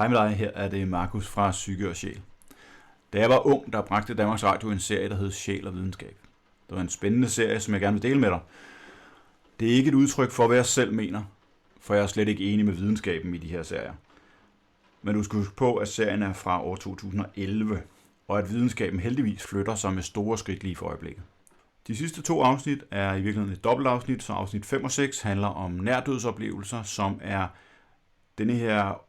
Hej med dig, her er det Markus fra Psyke og Sjæl. Da jeg var ung, der bragte Danmarks Radio en serie, der hed Sjæl Videnskab. Det var en spændende serie, som jeg gerne vil dele med dig. Det er ikke et udtryk for, hvad jeg selv mener, for jeg er slet ikke enig med videnskaben i de her serier. Men du skal huske på, at serien er fra år 2011, og at videnskaben heldigvis flytter sig med store skridt lige for øjeblikket. De sidste 2 afsnit er i virkeligheden et dobbeltafsnit, så afsnit 5 og 6 handler om nærdødsoplevelser, som er denne her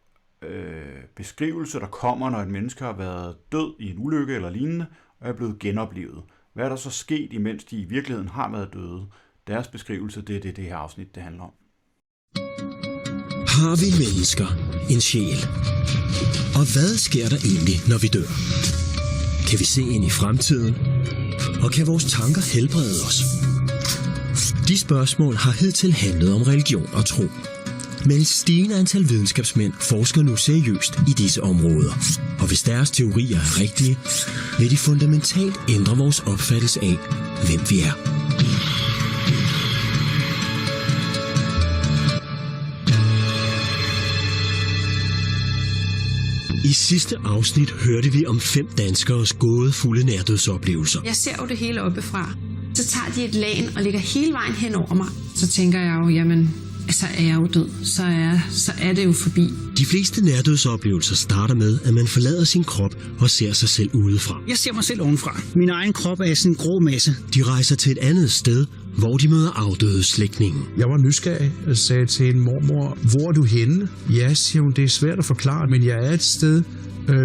beskrivelse, der kommer, når et menneske har været død i en ulykke eller lignende, og er blevet genoplevet. Hvad er der så sket, imens de i virkeligheden har været døde? Deres beskrivelse, det er det her afsnit, det handler om. Har vi mennesker en sjæl? Og hvad sker der egentlig, når vi dør? Kan vi se ind i fremtiden? Og kan vores tanker helbrede os? De spørgsmål har hidtil handlet om religion og tro. Men et stigende antal videnskabsmænd forsker nu seriøst i disse områder. Og hvis deres teorier er rigtige, vil de fundamentalt ændre vores opfattelse af, hvem vi er. I sidste afsnit hørte vi om 5 danskeres gådefulde nærdødsoplevelser. Jeg ser jo det hele oppefra. Så tager de et lagen og lægger hele vejen hen over mig. Så tænker jeg jo, jamen, så er jeg jo død. Så er det jo forbi. De fleste nærdødsoplevelser starter med, at man forlader sin krop og ser sig selv udefra. Jeg ser mig selv ovenfra. Min egen krop er sådan en grå masse. De rejser til et andet sted, hvor de møder afdøde slægtninge. Jeg var nysgerrig og sagde til en mormor, hvor er du henne? Ja, siger hun, det er svært at forklare, men jeg er et sted,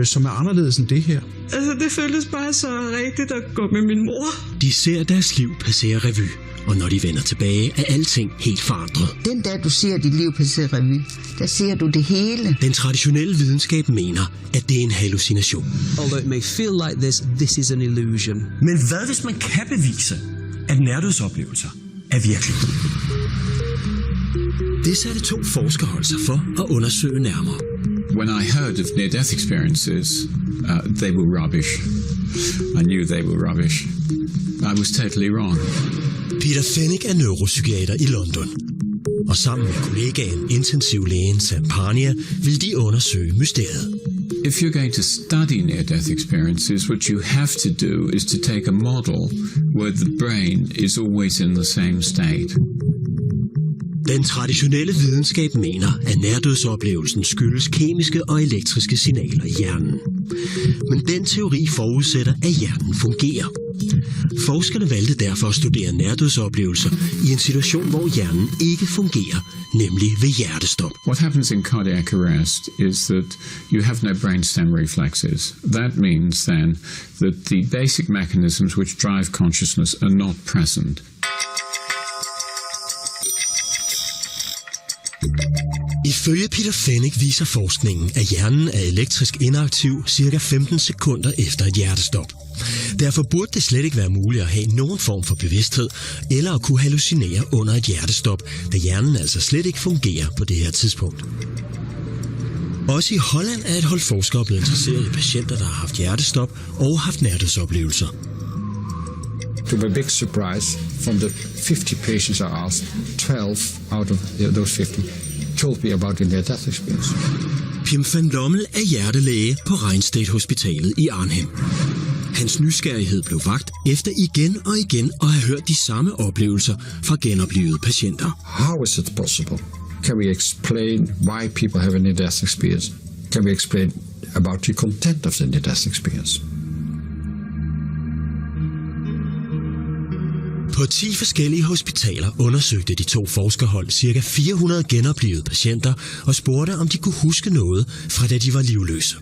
som er anderledes end det her. Altså, det føltes bare så rigtigt at gå med min mor. De ser deres liv passere revy, og når de vender tilbage, er alting helt forandret. Den dag, du ser dit liv passere revy, der ser du det hele. Den traditionelle videnskab mener, at det er en hallucination. Although it may feel like this is an illusion. Men hvad hvis man kan bevise, at nærdødsoplevelser er virkelige? Det satte 2 forskerhold sig for at undersøge nærmere. When I heard of near-death experiences, they were rubbish. I knew they were rubbish. I was totally wrong. Peter Fenwick er neuropsykiater i London. Og sammen med kollegaen intensivlægen Sampania vil de undersøge mysteriet. If you're going to study near-death experiences, what you have to do is to take a model where the brain is always in the same state. Den traditionelle videnskab mener, at nærdødsoplevelsen skyldes kemiske og elektriske signaler i hjernen. Men den teori forudsætter, at hjernen fungerer. Forskerne valgte derfor at studere nærdødsoplevelser i en situation, hvor hjernen ikke fungerer, nemlig ved hjertestop. What happens in cardiac arrest is that you have no brainstem reflexes. That means then that the basic mechanisms which drive consciousness are not present. Ifølge Peter Fenwick viser forskningen, at hjernen er elektrisk inaktiv ca. 15 sekunder efter et hjertestop. Derfor burde det slet ikke være muligt at have nogen form for bevidsthed eller at kunne hallucinere under et hjertestop, da hjernen altså slet ikke fungerer på det her tidspunkt. Også i Holland er et hold forskere blevet interesseret i patienter, der har haft hjertestop og haft nærdødsoplevelser. To my big surprise, from the 50 patients I asked, 12 out of those 50 told me about their death experience. Pim van Lommel er hjertelæge på Reinsted Hospitalet i Arnhem. Hans nysgerrighed blev vakt efter igen og igen at have hørt de samme oplevelser fra genoplevede patienter. How is it possible? Can we explain why people have a near-death experience? Can we explain about the content of the near-death experience? På 10 forskellige hospitaler undersøgte de 2 forskerhold ca. 400 genoplevede patienter og spurgte, om de kunne huske noget fra da de var livløse.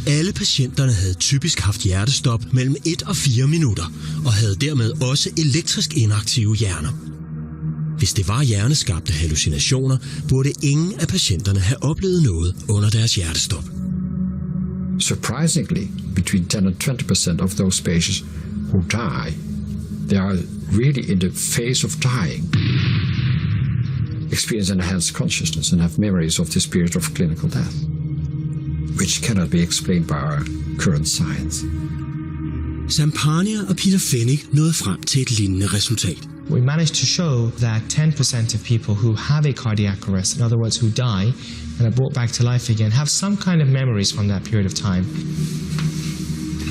Alle patienterne havde typisk haft hjertestop mellem 1 og 4 minutter og havde dermed også elektrisk inaktive hjerner. Hvis det var hjerneskabte hallucinationer, burde ingen af patienterne have oplevet noget under deres hjertestop. Surprisingly, between 10 and 20% of those patients who die, they are really in the phase of dying, experience enhanced consciousness and have memories of this period of clinical death, which cannot be explained by our current science. Sampania og Peter Fenwick nåede frem til et lignende resultat. We managed to show that 10% of people who have a cardiac arrest, in other words, who die and are brought back to life again, have some kind of memories from that period of time.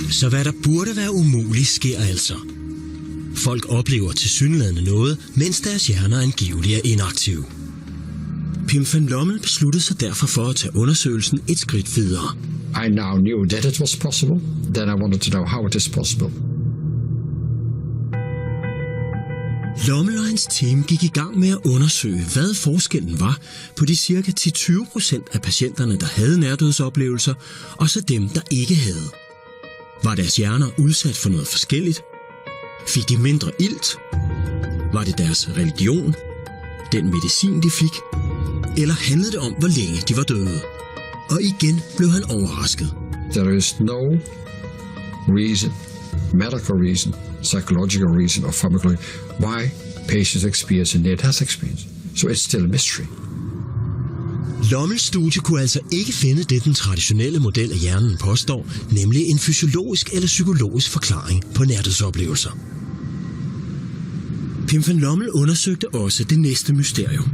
Så hvad der burde være umuligt, sker altså. Folk oplever tilsyneladende noget, mens deres hjerner angiveligt er inaktive. Pim van Lommel besluttede sig derfor for at tage undersøgelsen et skridt videre. I now knew that it was possible. Then I wanted to know how it is possible. Lommel og hans team gik i gang med at undersøge, hvad forskellen var på de ca. 10-20% af patienterne, der havde nærdødsoplevelser, og så dem, der ikke havde. Var deres hjerner udsat for noget forskelligt? Fik de mindre ilt? Var det deres religion? Den medicin, de fik? Eller handlede det om, hvor længe de var døde? Og igen blev han overrasket. There is no reason, medical reason, psychological reason or pharmacological, why patients experience a near-death experience. So it's still a mystery. Lommels studie kunne altså ikke finde det, den traditionelle model af hjernen påstår, nemlig en fysiologisk eller psykologisk forklaring på nærdødsoplevelser. Pim van Lommel undersøgte også det næste mysterium.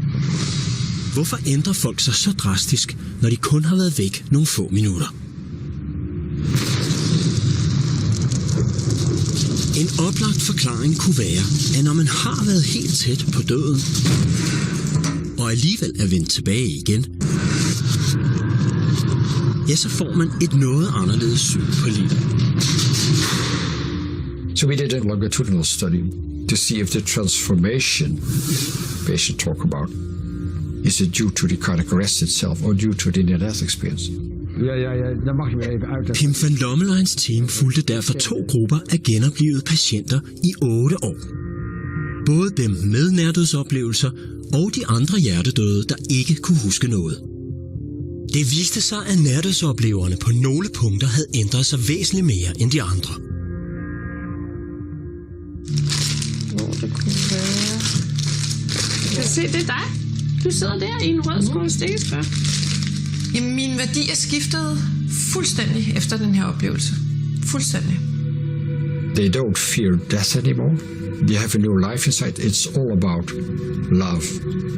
Hvorfor ændrer folk sig så drastisk, når de kun har været væk nogle få minutter? En oplagt forklaring kunne være, at når man har været helt tæt på døden, og alligevel er vendt tilbage igen, ja, så får man et noget anderledes syn på livet. So we did a longitudinal study to see if the transformation patients talk about is it due to the cardiac arrest itself or due to the near-death experience. Pim van Lommel og hans team fulgte derfor 2 grupper af genoplevede patienter i 8 år. Både dem med nærdødsoplevelser og de andre hjertedøde, der ikke kunne huske noget. Det viste sig, at nærdødsopleverne på nogle punkter havde ændret sig væsentligt mere end de andre. Hvor det kunne være... Kan du se, det er dig? Du sidder der i en rød skålstikkespør. Jamen, mine værdier skiftede fuldstændig efter den her oplevelse. Fuldstændig. They don't fear death anymore. They have a new life inside. It's all about love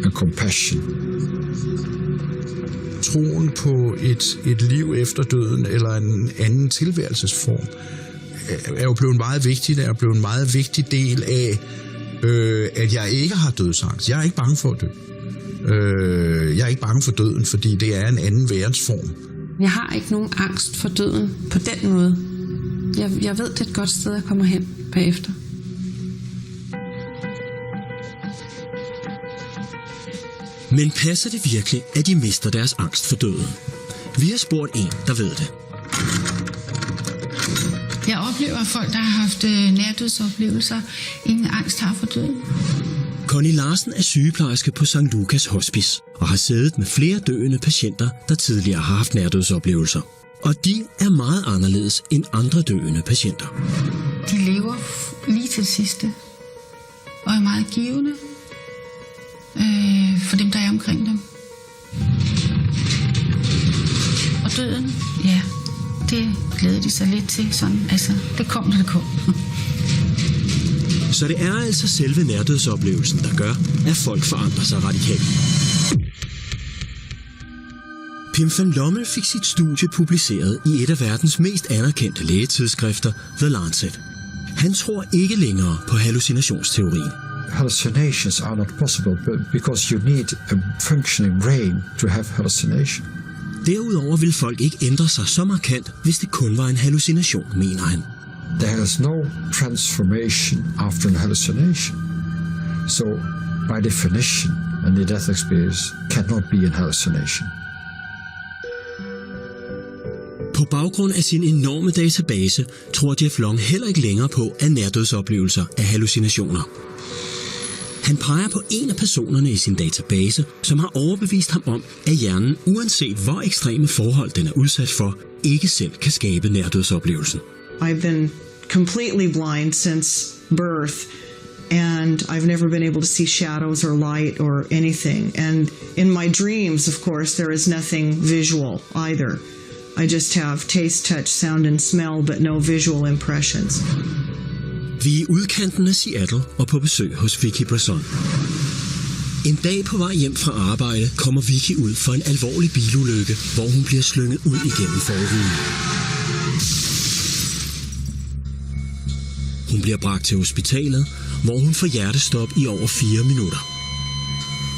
and compassion. Troen på et liv efter døden eller en anden tilværelsesform er jo blevet meget vigtigt. Det er blevet en meget vigtig del af, at jeg ikke har dødsangst. Jeg er ikke bange for at dø. Jeg er ikke bange for døden, fordi det er en anden værensform. Jeg har ikke nogen angst for døden på den måde. Jeg ved, det er et godt sted, jeg kommer hen bagefter. Men passer det virkelig, at de mister deres angst for døden? Vi har spurgt en, der ved det. Jeg oplever, at folk, der har haft nærdødsoplevelser, ingen angst har for døden. Connie Larsen er sygeplejerske på St. Lukas Hospice og har siddet med flere døende patienter, der tidligere har haft nærdødsoplevelser. Og de er meget anderledes end andre døende patienter. De lever lige til sidste og er meget givende for dem, der er omkring dem. Og døden, ja, det glæder de sig lidt til. Sådan, altså, det kom, når det kom. Så det er altså selve nærdødsoplevelsen, der gør, at folk forandrer sig radikalt. Pim van Lommel fik sit studie publiceret i et af verdens mest anerkendte lægetidsskrifter, The Lancet. Han tror ikke længere på hallucinationsteorien. Hallucinations are not possible because you need a functioning brain to have hallucination. Derudover vil folk ikke ændre sig så markant, hvis det kun var en hallucination, mener han. There is no transformation after an hallucination. So, by definition, a near-death experience cannot be an hallucination. På baggrund af sin enorme database, tror Jeff Long heller ikke længere på, at nærdødsoplevelser er hallucinationer. Han peger på en af personerne i sin database, som har overbevist ham om, at hjernen, uanset hvor ekstreme forhold den er udsat for, ikke selv kan skabe nærdødsoplevelsen. I've been completely blind since birth, and I've never been able to see shadows or light or anything. And in my dreams, of course, there is nothing visual either. I just have taste, touch, sound, and smell, but no visual impressions. Vi er i udkanten af Seattle og på besøg hos Vicky Bresson. En dag på vej hjem fra arbejde kommer Vicky ud for en alvorlig bilulykke, hvor hun bliver slynget ud igennem forruden. Hun bliver bragt til hospitalet, hvor hun får hjertestop i over 4 minutter.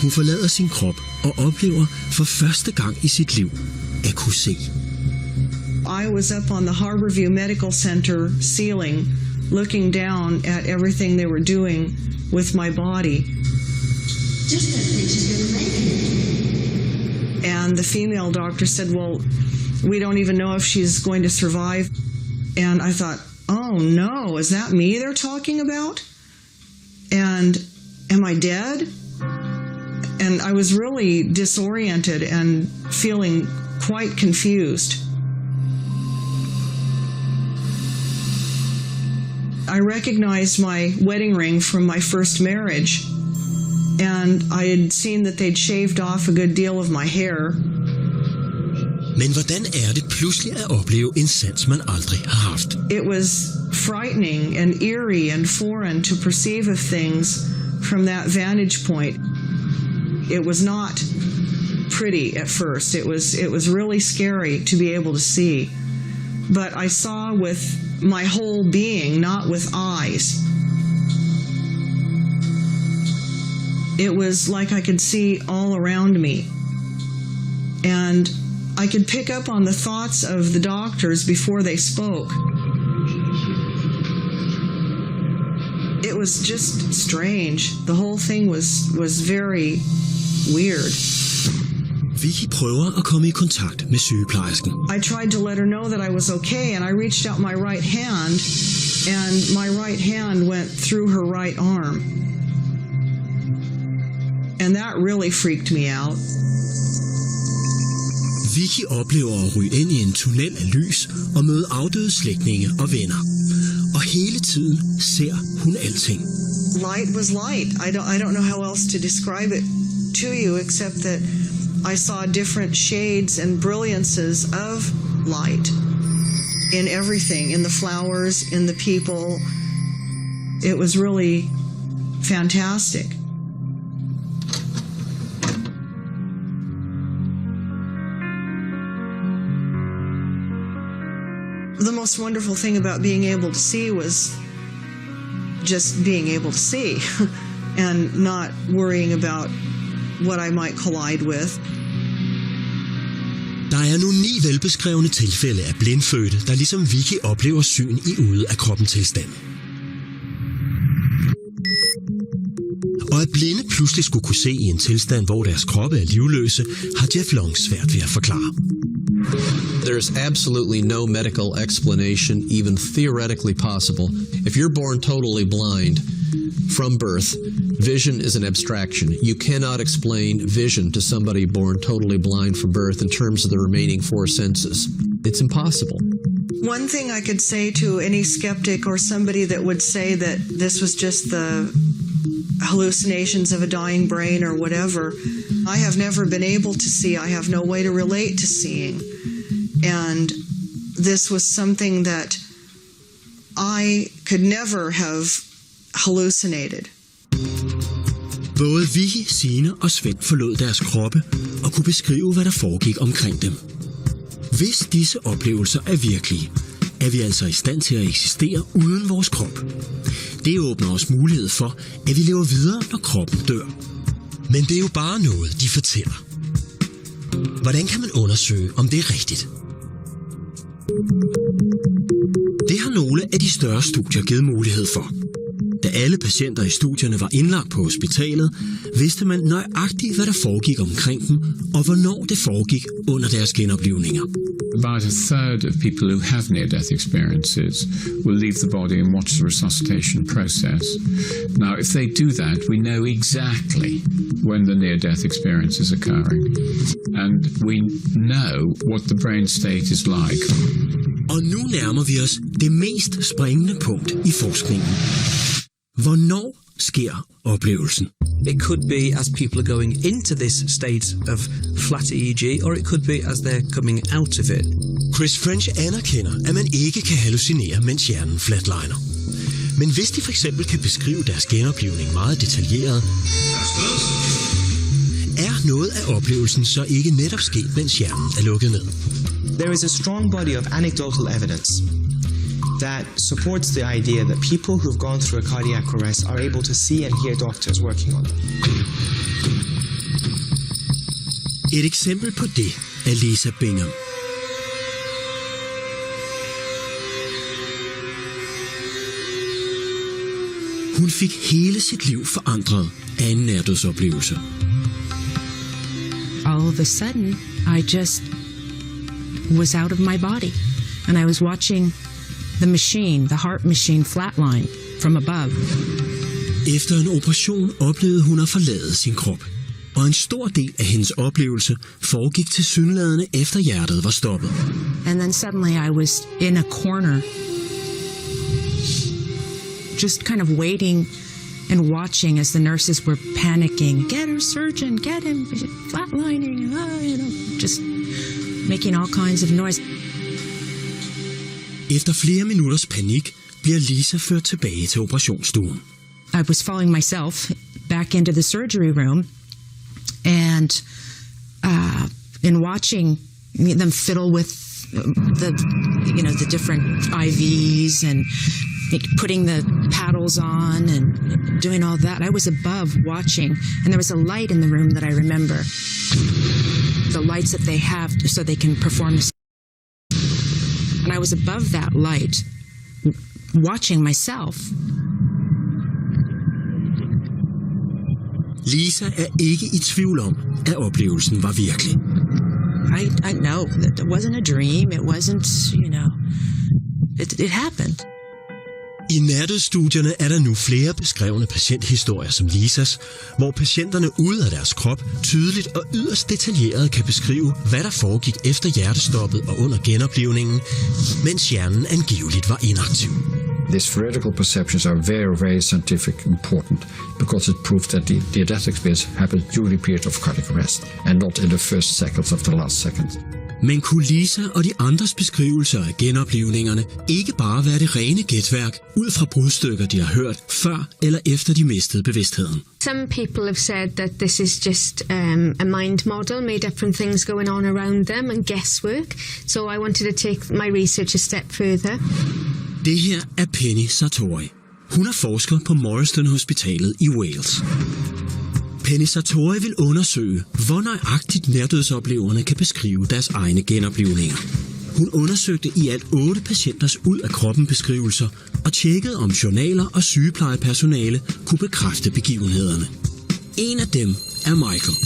Hun forlader sin krop og oplever for første gang i sit liv at kunne se. I was up on the Harborview Medical Center ceiling, looking down at everything they were doing with my body. And the female doctor said, well, we don't even know if she's going to survive. And I thought, oh no, is that me they're talking about? And am I dead? And I was really disoriented and feeling quite confused. I recognized my wedding ring from my first marriage, and I had seen that they'd shaved off a good deal of my hair. Men hvordan er det pludselig at opleve en sans, man aldrig har haft? It was frightening and eerie and foreign to perceive of things from that vantage point. It was not pretty at first. It was really scary to be able to see. But I saw with my whole being, not with eyes. It was like I could see all around me. And I could pick up on the thoughts of the doctors before they spoke. It was just strange. The whole thing was very weird. Vicky prøver at komme i kontakt med sygeplejersken. I tried to let her know that I was okay, and I reached out my right hand, and my right hand went through her right arm. And that really freaked me out. Vicky oplever at ryge ind i en tunnel af lys og møde afdøde slægtninge og venner. Og hele tiden ser hun alting. Light was light. I don't know how else to describe it to you except that I saw different shades and brilliances of light in everything, in the flowers, in the people. It was really fantastic. The most wonderful thing about being able to see was just being able to see and not worrying about what I might collide with. Der er nu 9 velbeskrevne tilfælde af blindfødte, der ligesom Vicky oplever syn i ude af kroppen tilstand. Og at blinde pludselig skulle kunne se i en tilstand, hvor deres kroppe er livløse, har Jeff Long svært ved at forklare. There's absolutely no medical explanation, even theoretically possible. If you're born totally blind from birth, vision is an abstraction. You cannot explain vision to somebody born totally blind from birth in terms of the remaining 4 senses. It's impossible. One thing I could say to any skeptic or somebody that would say that this was just the hallucinations of a dying brain or whatever, I have never been able to see. I have no way to relate to seeing. And this was something that I could never have hallucinated. Både Vicky, Signe og Svend forlod deres kroppe og kunne beskrive, hvad der foregik omkring dem. Hvis disse oplevelser er virkelige, er vi altså i stand til at eksistere uden vores krop. Det åbner os mulighed for, at vi lever videre, når kroppen dør. Men det er jo bare noget, de fortæller. Hvordan kan man undersøge, om det er rigtigt? Det har nogle af de større studier givet mulighed for. Da alle patienter i studierne var indlagt på hospitalet, vidste man nøjagtigt, hvad der foregik omkring dem, og hvornår det foregik under deres genoplivninger. About a third of people who have near-death experiences will leave the body and watch the resuscitation process. Now, if they do that, we know exactly when the near-death experience is occurring. And we know what the brain state is like. Og nu nærmer vi os det mest springende punkt i forskningen. Hvornår sker oplevelsen? It could be as people are going into this state of flat EEG, or it could be as they're coming out of it. Chris French anerkender, at man ikke kan hallucinere, mens hjernen flatliner. Men hvis de for eksempel kan beskrive deres genoplevning meget detaljeret, er noget af oplevelsen så ikke netop sket, mens hjernen er lukket ned. There is a strong body of anecdotal evidence that supports the idea that people who've gone through a cardiac arrest are able to see and hear doctors working on it. Et eksempel på det er Lisa Bingham. Hun fik hele sit liv forandret af en nærdødsoplevelse. All of a sudden, I just was out of my body, and I was watching the heart machine flatline from above. Efter en operation oplevede hun at forlade sin krop, og en stor del af hendes oplevelse foregik tilsyneladende efter hjertet var stoppet. And then suddenly I was in a corner, just kind of waiting and watching as the nurses were panicking. Get her, surgeon, get him, flatlining, just making all kinds of noise. Efter flere minutters panik bliver Lisa ført tilbage til operationsstuen. I was following myself back into the surgery room, and in watching them fiddle with the different IVs and putting the paddles on and doing all that. I was above watching, and there was a light in the room that I remember. The lights that they have so they can perform this. And I was above that light, watching myself. Lisa er ikke i tvivl om, at oplevelsen var virkelig. I know that it wasn't a dream. It wasn't, it happened. I nærdødsstudierne er der nu flere beskrevne patienthistorier som Lisas, hvor patienterne ude af deres krop tydeligt og yderst detaljeret kan beskrive, hvad der foregik efter hjertestoppet og under genoplevningen, mens hjernen angiveligt var inaktiv. These theoretical perceptions are very, very scientific important because it proves that the near-death experience happened during the period of cardiac arrest and not in the first seconds of the last second. Men kunne Lisa og de andres beskrivelser af genoplevningerne ikke bare være det rene gætværk ud fra brudstykker, de har hørt før eller efter de mistede bevidstheden? Some people have said that this is just a mind model made up from things going on around them and guesswork. So I wanted to take my research a step further. Det her er Penny Sartori. Hun er forsker på Morstan Hospitalet i Wales. Penny Sartori vil undersøge, hvor nøjagtigt nærdødsopleverne kan beskrive deres egne genoplevninger. Hun undersøgte i alt 8 patienters ud af kroppen beskrivelser og tjekkede, om journaler og sygeplejepersonale kunne bekræfte begivenhederne. En af dem er Michael.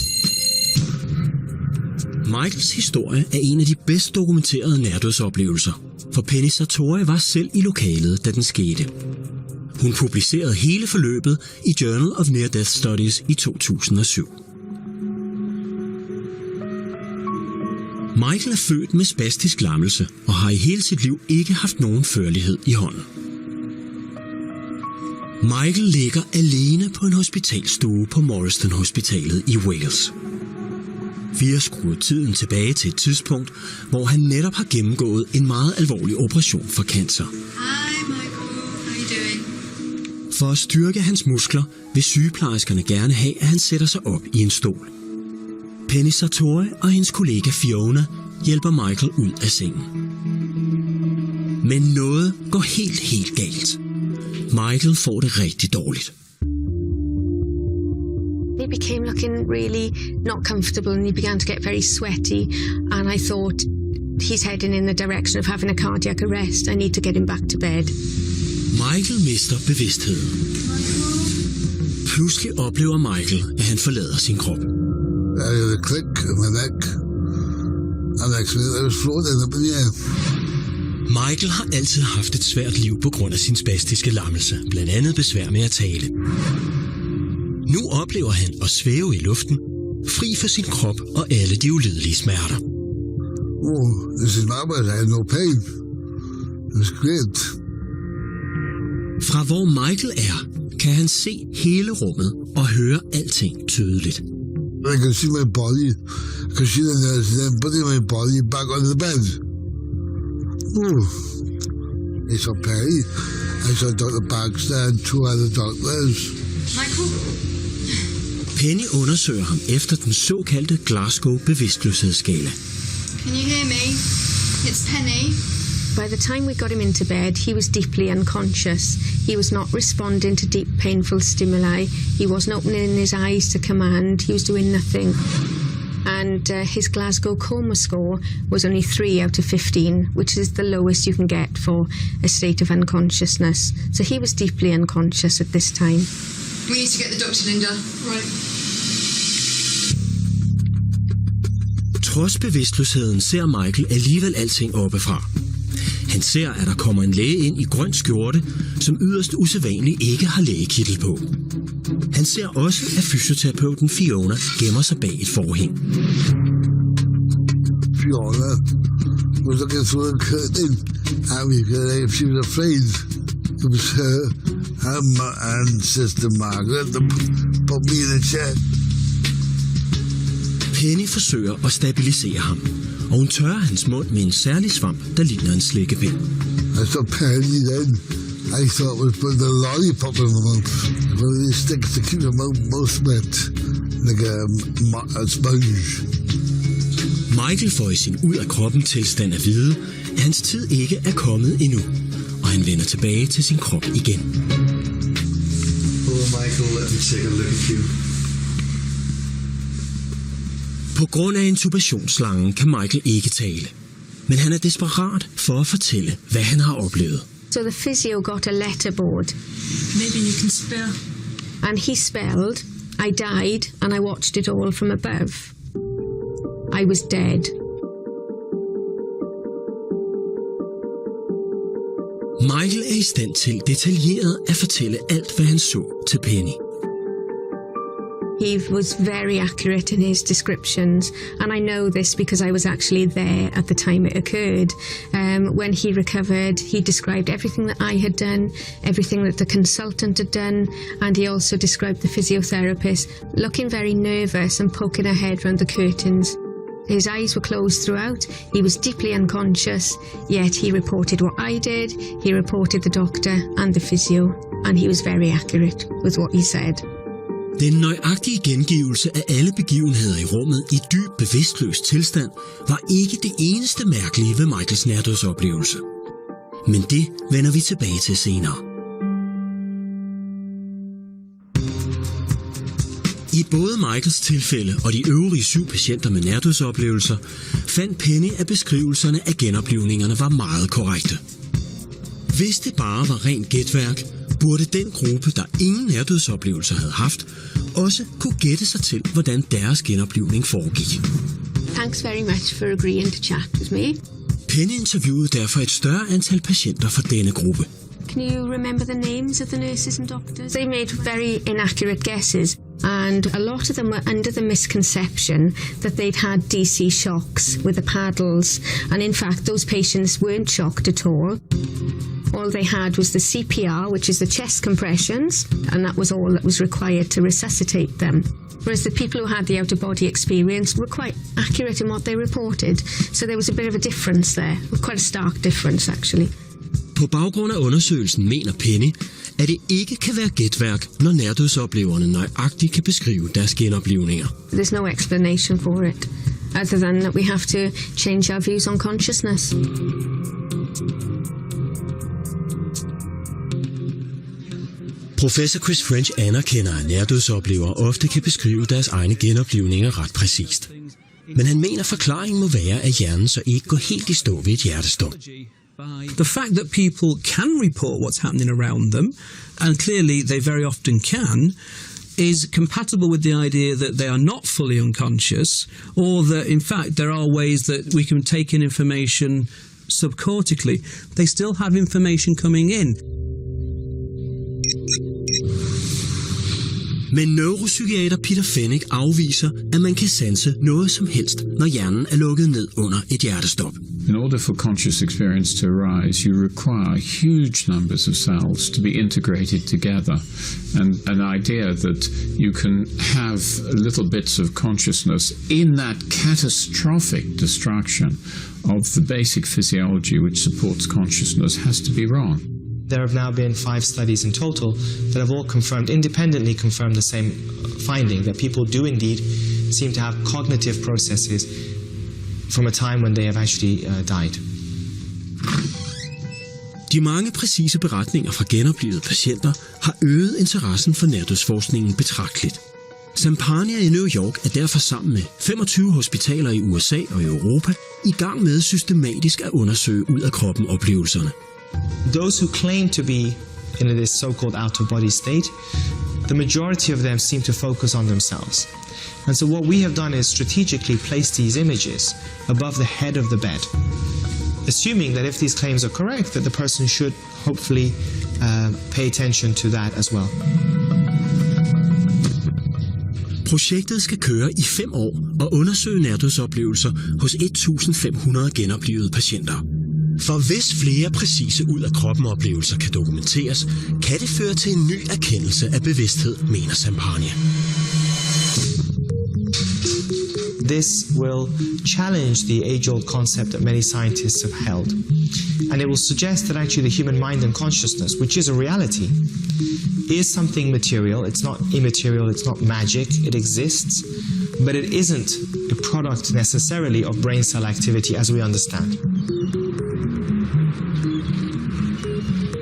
Michaels historie er en af de bedst dokumenterede nærdødsoplevelser, for Penny Sartori var selv i lokalet, da den skete. Hun publicerede hele forløbet i Journal of Near-Death Studies i 2007. Michael er født med spastisk lammelse og har i hele sit liv ikke haft nogen førlighed i hånden. Michael ligger alene på en hospitalstue på Morstan Hospitalet i Wales. Vi har skruet tiden tilbage til et tidspunkt, hvor han netop har gennemgået en meget alvorlig operation for cancer. Hi Michael, how are you doing? For at styrke hans muskler vil sygeplejerskerne gerne have, at han sætter sig op i en stol. Penny Sartori og hendes kollega Fiona hjælper Michael ud af sengen. Men noget går helt galt. Michael får det rigtig dårligt. He became looking really not comfortable and he began to get very sweaty, and I thought, he's heading in the direction of having a cardiac arrest. I need to get him back to bed. Michael mister bevidstheden. Pludselig oplever Michael, at han forlader sin krop. I had a click in my neck, and actually I was floating up in the air. Michael har altid haft et svært liv på grund af sin spastiske lammelse, blandt andet besvær med at tale. Nu oplever han at svæve i luften, fri for sin krop og alle de ulidelige smerter. Oh, this is normal. I had no pain. It was great. Fra hvor Michael er, kan han se hele rummet og høre alting tydeligt. I can see my body. I can see them putting my body back on the bed. Oh, it's okay. I saw Dr. Baxter and 2 other doctors. Michael? Penny undersøger ham efter den såkaldte Glasgow-bevidstløshedsskala. Can you hear me? It's Penny. By the time we got him into bed, he was deeply unconscious. He was not responding to deep, painful stimuli. He wasn't opening his eyes to command. He was doing nothing. And his Glasgow coma score was only 3 out of 15, which is the lowest you can get for a state of unconsciousness. So he was deeply unconscious at this time. We need to get the doctor, Linda. Right. Trods bevidstløsheden ser Michael alligevel alting oppefra. Han ser, at der kommer en læge ind i grøn skjorte, som yderst usædvanligt ikke har lægekittel på. Han ser også, at fysioterapeuten Fiona gemmer sig bag et forhæng. Fiona was looking through the curtain at me because she was afraid. It was her and sister Margaret that put me in a chair. Penny forsøger at stabilisere ham, og hun tørrer hans mund med en særlig svamp, der ligner en slikkepind. I saw Penny then. I thought was putting a lollipop in my mouth. One of these sticks to keep your mouth wet, like a sponge. Michael får i sin ud af kroppen tilstand at vide, at hans tid ikke er kommet endnu, og han vender tilbage til sin krop igen. Hello, Michael. Let me take a look at you. På grund af intubationsslangen kan Michael ikke tale, men han er desperat for at fortælle, hvad han har oplevet. So the physio got a letterboard. Maybe you can spell. And he spelled, I died, and I watched it all from above. I was dead. Michael er i stand til detaljeret at fortælle alt, hvad han så til Penny. He was very accurate in his descriptions, and I know this because I was actually there at the time it occurred. When he recovered, he described everything that I had done, everything that the consultant had done, and he also described the physiotherapist looking very nervous and poking her head round the curtains. His eyes were closed throughout. He was deeply unconscious, yet he reported what I did, he reported the doctor and the physio, and he was very accurate with what he said. Den nøjagtige gengivelse af alle begivenheder i rummet i dyb bevidstløs tilstand var ikke det eneste mærkelige ved Michaels nærdødsoplevelse. Men det vender vi tilbage til senere. I både Michaels tilfælde og de øvrige 7 patienter med nærdødsoplevelser fandt Penny, at beskrivelserne af genoplivningerne var meget korrekte. Hvis det bare var rent gætværk, burde den gruppe, der ingen nærdødsoplevelser havde haft, også kunne gætte sig til, hvordan deres genoplivning foregik. Thanks very much for agreeing to chat with me. Penny interviewede derfor et større antal patienter fra denne gruppe. Can you remember the names of the nurses and doctors? They made very inaccurate guesses, and a lot of them were under the misconception that they'd had DC shocks with the paddles, and in fact those patients weren't shocked at all. All they had was the CPR, which is the chest compressions, and that was all that was required to resuscitate them. Whereas the people who had the out-of-body experience were quite accurate in what they reported. So there was a bit of a difference there, quite a stark difference actually. På baggrund af undersøgelsen mener Penny, at det ikke kan være gætværk, når nærdødsopleverne nøjagtigt kan beskrive deres genoplivninger. There's no explanation for it, other than that we have to change our views on consciousness. Professor Chris French anerkender, at nærdødsoplevere ofte kan beskrive deres egne genoplivninger ret præcist. Men han mener, forklaringen må være, at hjernen så ikke går helt i stå ved et hjertestop. The fact that people can report what's happening around them, and clearly they very often can, is compatible with the idea that they are not fully unconscious, or that in fact there are ways that we can take in information subcortically. They still have information coming in. Men neuropsykiater Peter Fennick afviser, at man kan sanse noget som helst, når hjernen er lukket ned under et hjertestop. In order for conscious experience to arise, you require huge numbers of cells to be integrated together. And an idea that you can have little bits of consciousness in that catastrophic destruction of the basic physiology which supports consciousness has to be wrong. There have now been 5 studies in total that have all independently confirmed the same finding, that people do indeed seem to have cognitive processes from a time when they have actually died. De mange præcise beretninger fra genoplevede patienter har øget interessen for nærdødsforskningen betragteligt. Sampania i New York er derfor sammen med 25 hospitaler i USA og Europa i gang med systematisk at undersøge ud af kroppen oplevelserne. Those who claim to be in this so-called out-of-body state, the majority of them seem to focus on themselves. And so what we have done is strategically place these images above the head of the bed, assuming that if these claims are correct, that the person should hopefully pay attention to that as well. Projektet skal køre i 5 år og undersøge nærdødsoplevelser hos 1.500 genoplevede patienter. For hvis flere præcise ud af kroppen oplevelser kan dokumenteres, kan det føre til en ny erkendelse af bevidsthed, mener Sampania. This will challenge the age-old concept that many scientists have held. And it will suggest that actually the human mind and consciousness, which is a reality, is something material. It's not immaterial, it's not magic, it exists, but it isn't a product necessarily of brain cell activity as we understand.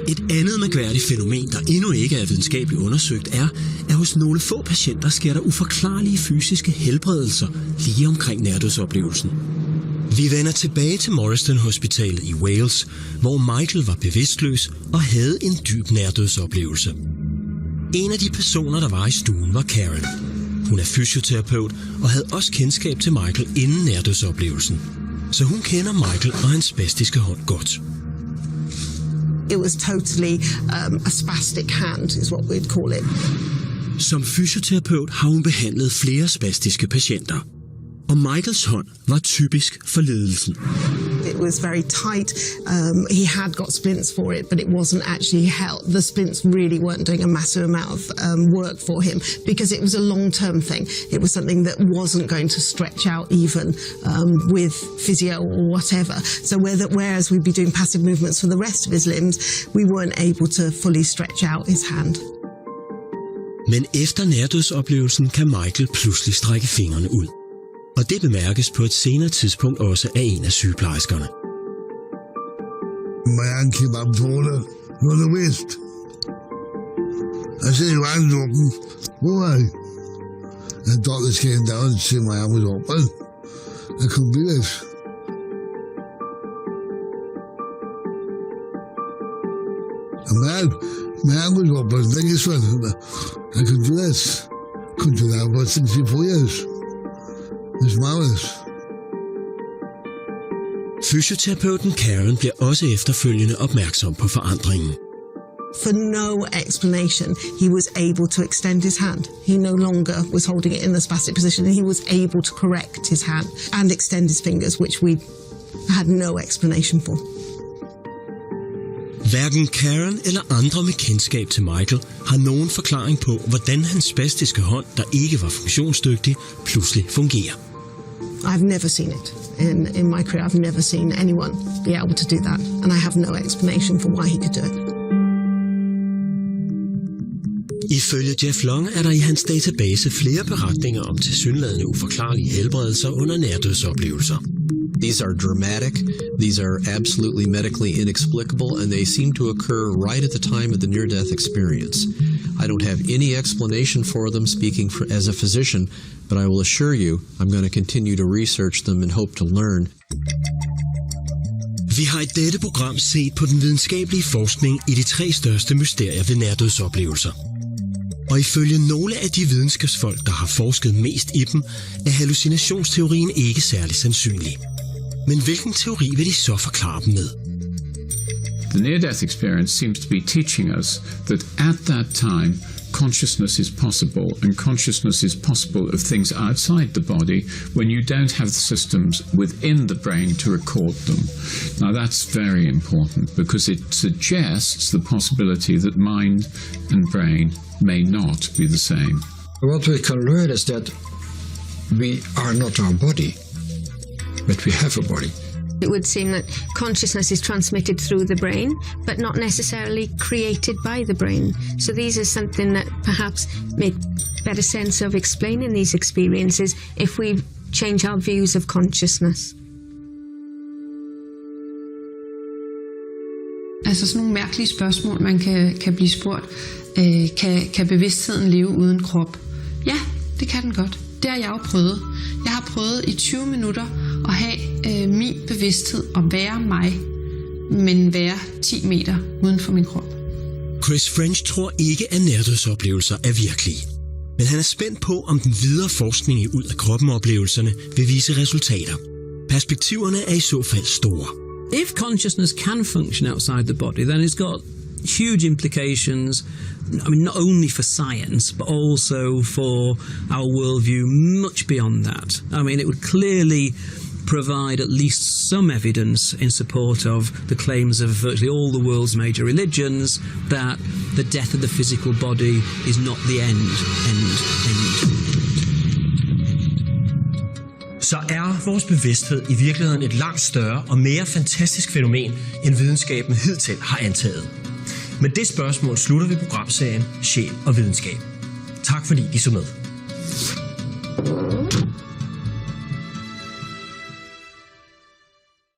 Et andet mærkværdigt fænomen, der endnu ikke er videnskabeligt undersøgt, er, at hos nogle få patienter sker der uforklarlige fysiske helbredelser lige omkring nærdødsoplevelsen. Vi vender tilbage til Morriston Hospitalet i Wales, hvor Michael var bevidstløs og havde en dyb nærdødsoplevelse. En af de personer, der var i stuen, var Karen. Hun er fysioterapeut og havde også kendskab til Michael inden nærdødsoplevelsen. Så hun kender Michael og hans spastiske hånd godt. It was totally a spastic hand, is what we'd call it. Som fysioterapeut har hun behandlet flere spastiske patienter. Og Michaels hånd var typisk for lidelsen. It was very tight. He had got splints for it, but it wasn't actually help. The splints really weren't doing a massive amount of work for him because it was a long-term thing. It was something that wasn't going to stretch out even with physio or whatever. So whereas we'd be doing passive movements for the rest of his limbs, we weren't able to fully stretch out his hand. Men efter nærdødsoplevelsen kan Michael pludselig strække fingrene ud. Og det bemærkes på et senere tidspunkt også af en af sygeplejerskerne. My hand came up taller from the waist. I said, your hand's open. Why? And the doctors came down and said my hand was open. I couldn't believe it. And my hand was open. Like this one. I could do this. Couldn't do that for 64 years. It's marvelous. Fysioterapeuten Karen bliver også efterfølgende opmærksom på forandringen. For no explanation, he was able to extend his hand. He no longer was holding it in the spastic position, and he was able to correct his hand and extend his fingers, which we had no explanation for. Hverken Karen eller andre med kendskab til Michael har nogen forklaring på, hvordan hans spastiske hånd, der ikke var funktionsdygtig, pludselig fungerer. I've never seen it. In my career, I've never seen anyone be able to do that, and I have no explanation for why he could do it. Ifølge Jeff Long er der i hans database flere beretninger om tilsyneladende uforklarlige helbredelser under nærdødsoplevelser. These are dramatic, these are absolutely medically inexplicable, and they seem to occur right at the time of the near-death experience. I don't have any explanation for them speaking as a physician, but I will assure you I'm going to continue to research them and hope to learn. Vi har i dette program set på den videnskabelige forskning i de 3 største mysterier ved nærdødsoplevelser. Og ifølge nogle af de videnskabsfolk, der har forsket mest i dem, er hallucinationsteorien ikke særlig sandsynlig. Men hvilken teori vil de så forklare dem med? The near-death experience seems to be teaching us that at that time, consciousness is possible, and consciousness is possible of things outside the body when you don't have the systems within the brain to record them. Now that's very important because it suggests the possibility that mind and brain may not be the same. What we can learn is that we are not our body, but we have a body. It would seem that consciousness is transmitted through the brain, but not necessarily created by the brain. So these are something that perhaps make better sense of explaining these experiences if we change our views of consciousness. Altså sådan nogle mærkelige spørgsmål, man kan blive spurgt. Kan bevidstheden leve uden krop? Ja, det kan den godt. Det har jeg jo prøvet. Jeg har prøvet i 20 minutter at have min bevidsthed og være mig, men være 10 meter uden for min krop. Chris French tror ikke, at nærdødsoplevelser er virkelige. Men han er spændt på, om den videre forskning i ud af kroppen-oplevelserne vil vise resultater. Perspektiverne er i så fald store. If consciousness can function outside the body, then it's got huge implications, I mean, not only for science, but also for our worldview much beyond that. I mean, it would clearly provide at least some evidence in support of the claims of virtually all the world's major religions that the death of the physical body is not the end. Så er vores bevidsthed i virkeligheden et langt større og mere fantastisk fænomen, end videnskaben hidtil har antaget. Med det spørgsmål slutter vi programserien Sjæl og Videnskab. Tak fordi I så med.